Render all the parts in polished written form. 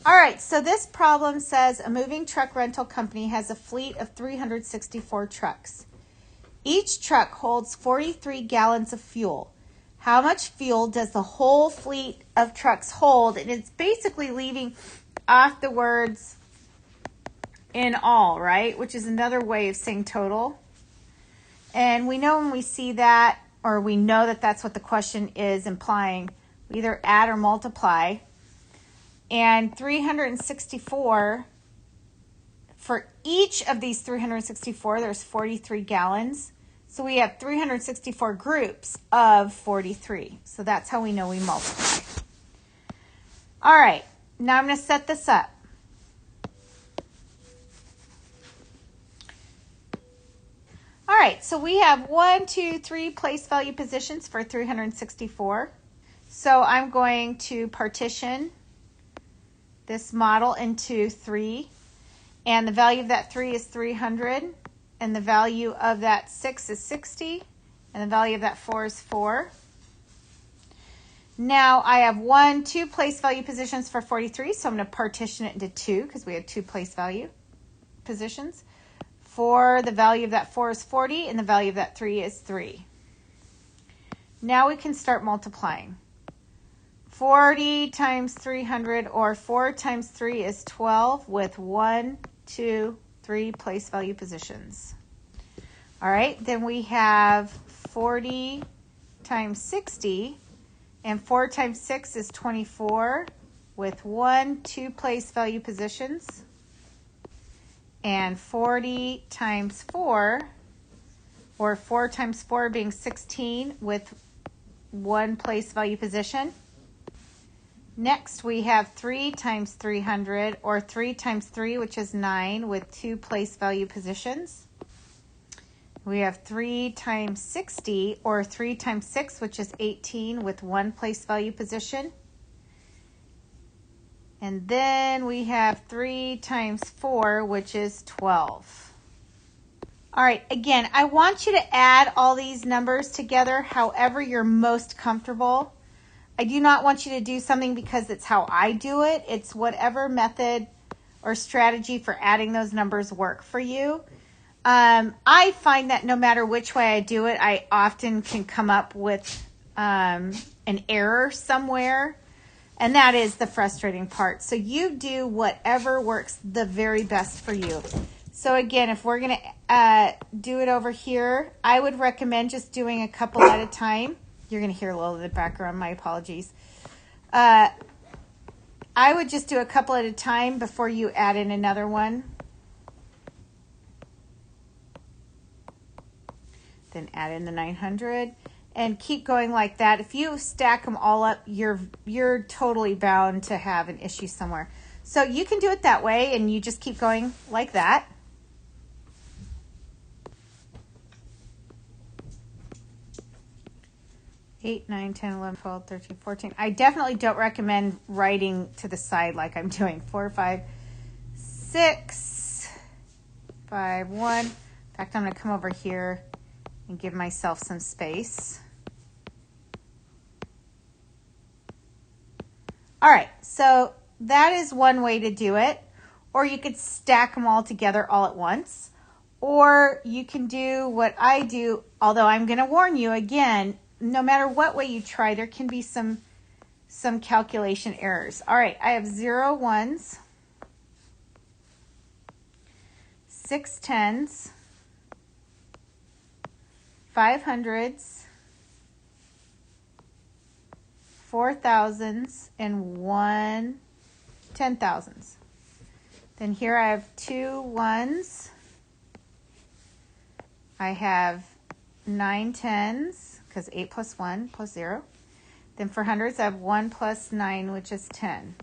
All right, so this problem says a moving truck rental company has a fleet of 364 trucks. Each truck holds 43 gallons of fuel. How much fuel does the whole fleet of trucks hold? And it's basically leaving off the words in all, right? Which is another way of saying total. And we know when we see that, or we know that that's what the question is implying, we either add or multiply. And 364, for each of these 364, there's 43 gallons. So we have 364 groups of 43. So that's how we know we multiply. All right, now I'm going to set this up. All right, so we have 1, 2, 3 place value positions for 364. So I'm going to partition this model into 3. And the value of that 3 is 300. And the value of that 6 is 60. And the value of that 4 is 4. Now I have 1, 2 place value positions for 43. So I'm going to partition it into 2 because we have 2 place value positions. The value of that 4 is 40. And the value of that 3 is 3. Now we can start multiplying. 40 times 300, or 4 times 3 is 12 with 1, 2, 3 place value positions. All right, then we have 40 times 60, and 4 times 6 is 24 with 1, 2 place value positions. And 40 times 4, or 4 times 4 being 16 with 1 place value position. Next, we have 3 times 300, or 3 times 3, which is 9, with 2 place value positions. We have 3 times 60, or 3 times 6, which is 18, with 1 place value position. And then we have 3 times 4, which is 12. All right, again, I want you to add all these numbers together however you're most comfortable. I do not want you to do something because it's how I do it. It's whatever method or strategy for adding those numbers work for you. I find that no matter which way I do it, I often can come up with an error somewhere. And that is the frustrating part. So you do whatever works the very best for you. So again, if we're going to do it over here, I would recommend just doing a couple at a time. You're going to hear a little of the background. My apologies. I would just do a couple at a time before you add in another one. Then add in the 900 and keep going like that. If you stack them all up, you're totally bound to have an issue somewhere. So you can do it that way, and you just keep going like that. Eight, 9, 10, 11, 12, 13, 14. I definitely don't recommend writing to the side like I'm doing. 4, 5, 6, 5, 1. In fact, I'm going to come over here and give myself some space. All right, so that is one way to do it. Or you could stack them all together all at once. Or you can do what I do, although I'm going to warn you again, no matter what way you try, there can be some calculation errors. All right, I have 0 ones, 6 tens, 5 hundreds, 4 thousands, and 1 10,000s. Then here I have 2 ones. I have 9 tens, because 8 plus 1 plus 0. Then for hundreds, I have 1 plus 9, which is 10.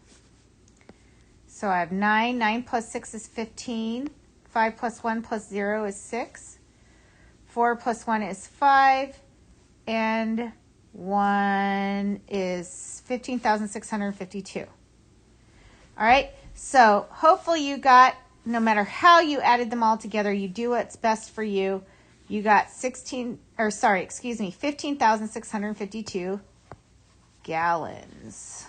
So I have 9. 9 plus 6 is 15. 5 plus 1 plus 0 is 6. 4 plus 1 is 5. And 1 is 15,652. All right, so hopefully you got, no matter how you added them all together, you do what's best for you. You got 15,652 gallons.